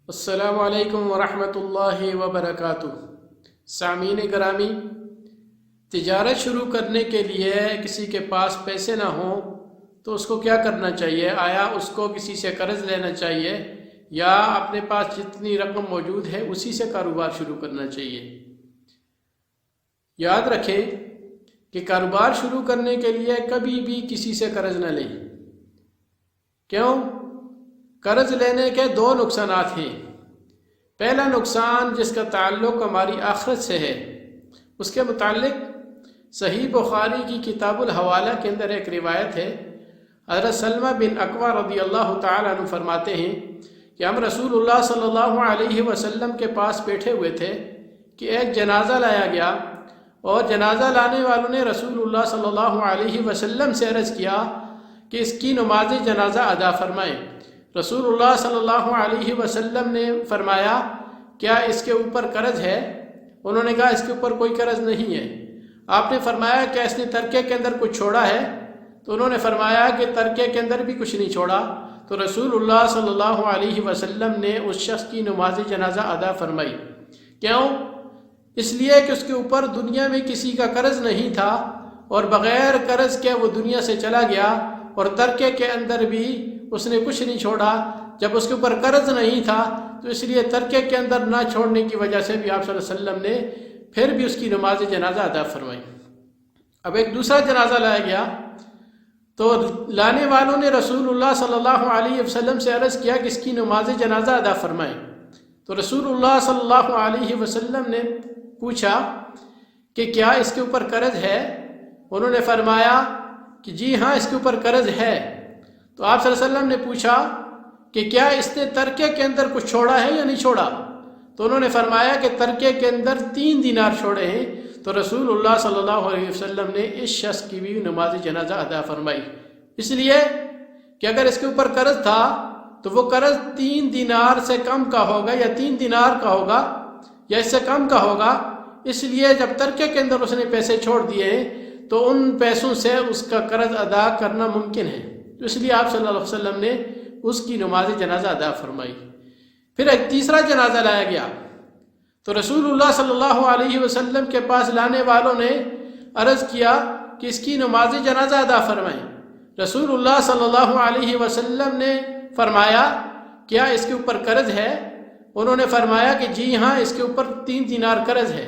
السلام علیکم ورحمۃ اللہ وبرکاتہ۔ سامعین گرامی، تجارت شروع کرنے کے لیے کسی کے پاس پیسے نہ ہوں تو اس کو کیا کرنا چاہیے؟ آیا اس کو کسی سے قرض لینا چاہیے یا اپنے پاس جتنی رقم موجود ہے اسی سے کاروبار شروع کرنا چاہیے؟ یاد رکھیں کہ کاروبار شروع کرنے کے لیے کبھی بھی کسی سے قرض نہ لیں۔ کیوں؟ قرض لینے کے دو نقصانات ہیں۔ پہلا نقصان جس کا تعلق ہماری آخرت سے ہے، اس کے متعلق صحیح بخاری کی کتاب الحوالہ کے اندر ایک روایت ہے۔ حضرت سلمہ بن اکوع رضی اللہ تعالیٰ عنہ فرماتے ہیں کہ ہم رسول اللہ صلی اللہ علیہ وسلم کے پاس بیٹھے ہوئے تھے کہ ایک جنازہ لایا گیا، اور جنازہ لانے والوں نے رسول اللہ صلی اللہ علیہ وسلم سے عرض کیا کہ اس کی نماز جنازہ ادا فرمائیں۔ رسول اللہ صلی اللہ علیہ وسلم نے فرمایا کیا اس کے اوپر قرض ہے؟ انہوں نے کہا اس کے اوپر کوئی قرض نہیں ہے۔ آپ نے فرمایا کیا اس نے ترکے کے اندر کچھ چھوڑا ہے؟ تو انہوں نے فرمایا کہ ترکے کے اندر بھی کچھ نہیں چھوڑا۔ تو رسول اللہ صلی اللہ علیہ وسلم نے اس شخص کی نماز جنازہ ادا فرمائی۔ کیوں؟ اس لیے کہ اس کے اوپر دنیا میں کسی کا قرض نہیں تھا اور بغیر قرض کے وہ دنیا سے چلا گیا، اور ترکے کے اندر بھی اس نے کچھ نہیں چھوڑا۔ جب اس کے اوپر قرض نہیں تھا تو اس لیے ترکے کے اندر نہ چھوڑنے کی وجہ سے بھی آپ صلی اللہ علیہ وسلم نے پھر بھی اس کی نماز جنازہ ادا فرمائی۔ اب ایک دوسرا جنازہ لایا گیا تو لانے والوں نے رسول اللہ صلی اللہ علیہ وسلم سے عرض کیا کہ اس کی نماز جنازہ ادا فرمائیں۔ تو رسول اللہ صلی اللہ علیہ وسلم نے پوچھا کہ کیا اس کے اوپر قرض ہے؟ انہوں نے فرمایا کہ جی ہاں اس کے اوپر قرض ہے۔ تو آپ صلی اللہ علیہ وسلم نے پوچھا کہ کیا اس نے ترکے کے اندر کچھ چھوڑا ہے یا نہیں چھوڑا؟ تو انہوں نے فرمایا کہ ترکے کے اندر 3 دینار چھوڑے ہیں۔ تو رسول اللہ صلی اللہ علیہ وسلم نے اس شخص کی بھی نماز جنازہ ادا فرمائی، اس لیے کہ اگر اس کے اوپر قرض تھا تو وہ قرض 3 دینار سے کم کا ہوگا یا 3 دینار کا ہوگا یا اس سے کم کا ہوگا۔ اس لیے جب ترکے کے اندر اس نے پیسے چھوڑ دیے ہیں تو ان پیسوں سے اس کا قرض ادا کرنا ممکن ہے، تو اس لیے آپ صلی اللہ علیہ وسلم نے اس کی نماز جنازہ ادا فرمائی۔ پھر ایک تیسرا جنازہ لایا گیا تو رسول اللہ صلی اللہ علیہ وسلم کے پاس لانے والوں نے عرض کیا کہ اس کی نماز جنازہ ادا فرمائیں۔ رسول اللہ صلی اللہ علیہ وسلم نے فرمایا کیا اس کے اوپر قرض ہے؟ انہوں نے فرمایا کہ جی ہاں اس کے اوپر 3 دینار قرض ہے۔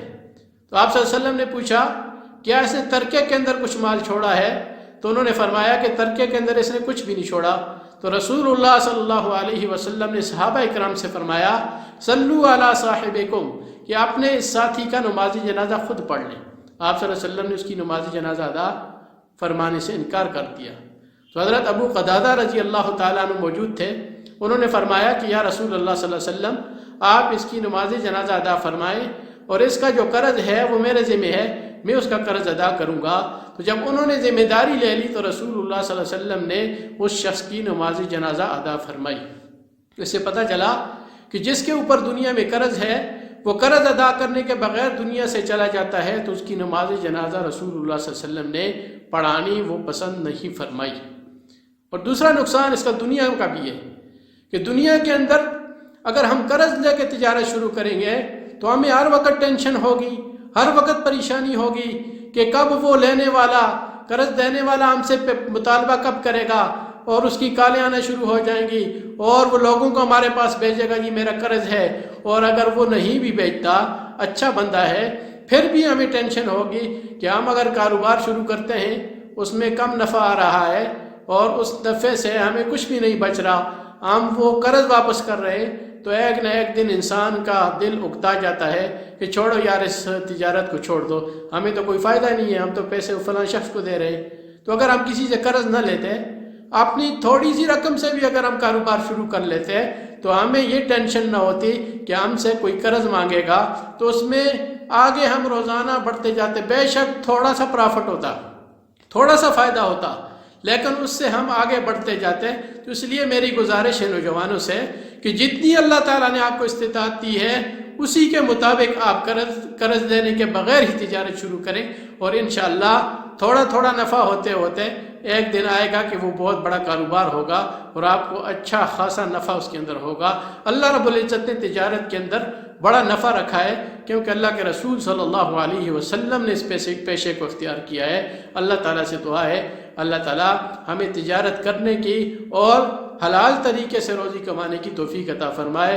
تو آپ صلی اللہ علیہ وسلم نے پوچھا کیا اس نے ترکے کے اندر کچھ مال چھوڑا ہے؟ تو انہوں نے فرمایا کہ ترکے کے اندر اس نے کچھ بھی نہیں چھوڑا۔ تو رسول اللہ صلی اللہ علیہ وسلم نے صحابہ اکرام سے فرمایا صلو علی صاحبکم، کہ آپ نے اس ساتھی کا نماز جنازہ خود پڑھ لیں۔ آپ صلی اللہ علیہ وسلم نے اس کی نماز جنازہ ادا فرمانے سے انکار کر دیا۔ تو حضرت ابو قتادہ رضی اللہ تعالیٰ عنہ موجود تھے، انہوں نے فرمایا کہ یا رسول اللہ صلی اللہ علیہ وسلم آپ اس کی نماز جنازہ ادا فرمائیں، اور اس کا جو قرض ہے وہ میرے ذمہ ہے، میں اس کا قرض ادا کروں گا۔ تو جب انہوں نے ذمہ داری لے لی تو رسول اللہ صلی اللہ علیہ وسلم نے اس شخص کی نماز جنازہ ادا فرمائی۔ اس سے پتہ چلا کہ جس کے اوپر دنیا میں قرض ہے وہ قرض ادا کرنے کے بغیر دنیا سے چلا جاتا ہے تو اس کی نماز جنازہ رسول اللہ صلی اللہ علیہ وسلم نے پڑھانی وہ پسند نہیں فرمائی۔ اور دوسرا نقصان اس کا دنیا کا بھی ہے کہ دنیا کے اندر اگر ہم قرض لے کے تجارت شروع کریں گے تو ہمیں ہر وقت ٹینشن ہوگی، ہر وقت پریشانی ہوگی کہ کب وہ لینے والا، قرض دینے والا ہم سے مطالبہ کب کرے گا، اور اس کی کالیں آنا شروع ہو جائیں گی، اور وہ لوگوں کو ہمارے پاس بھیجے گا جی میرا قرض ہے، اور اگر وہ نہیں بھی بھیجتا، اچھا بندہ ہے، پھر بھی ہمیں ٹینشن ہوگی کہ ہم اگر کاروبار شروع کرتے ہیں اس میں کم نفع آ رہا ہے اور اس نفع سے ہمیں کچھ بھی نہیں بچ رہا، ہم وہ قرض واپس کر رہے ہیں، تو ایک نہ ایک دن انسان کا دل اکتا جاتا ہے کہ چھوڑو یار اس تجارت کو چھوڑ دو، ہمیں تو کوئی فائدہ نہیں ہے، ہم تو پیسے فلاں شخص کو دے رہے ہیں۔ تو اگر ہم کسی سے قرض نہ لیتے، اپنی تھوڑی سی رقم سے بھی اگر ہم کاروبار شروع کر لیتے تو ہمیں یہ ٹینشن نہ ہوتی کہ ہم سے کوئی قرض مانگے گا، تو اس میں آگے ہم روزانہ بڑھتے جاتے، بے شک تھوڑا سا پرافٹ ہوتا، تھوڑا سا فائدہ ہوتا، لیکن اس سے ہم آگے بڑھتے جاتے۔ تو اس لیے میری گزارش ہے نوجوانوں سے کہ جتنی اللہ تعالیٰ نے آپ کو استطاعت دی ہے اسی کے مطابق آپ قرض لینے کے بغیر ہی تجارت شروع کریں، اور انشاءاللہ تھوڑا تھوڑا نفع ہوتے ہوتے ایک دن آئے گا کہ وہ بہت بڑا کاروبار ہوگا اور آپ کو اچھا خاصا نفع اس کے اندر ہوگا۔ اللہ رب العزت نے تجارت کے اندر بڑا نفع رکھا ہے، کیونکہ اللہ کے رسول صلی اللہ علیہ وسلم نے اس پیشے کو اختیار کیا ہے۔ اللہ تعالیٰ سے دعا ہے اللہ تعالیٰ ہمیں تجارت کرنے کی اور حلال طریقے سے روزی کمانے کی توفیق عطا فرمائے۔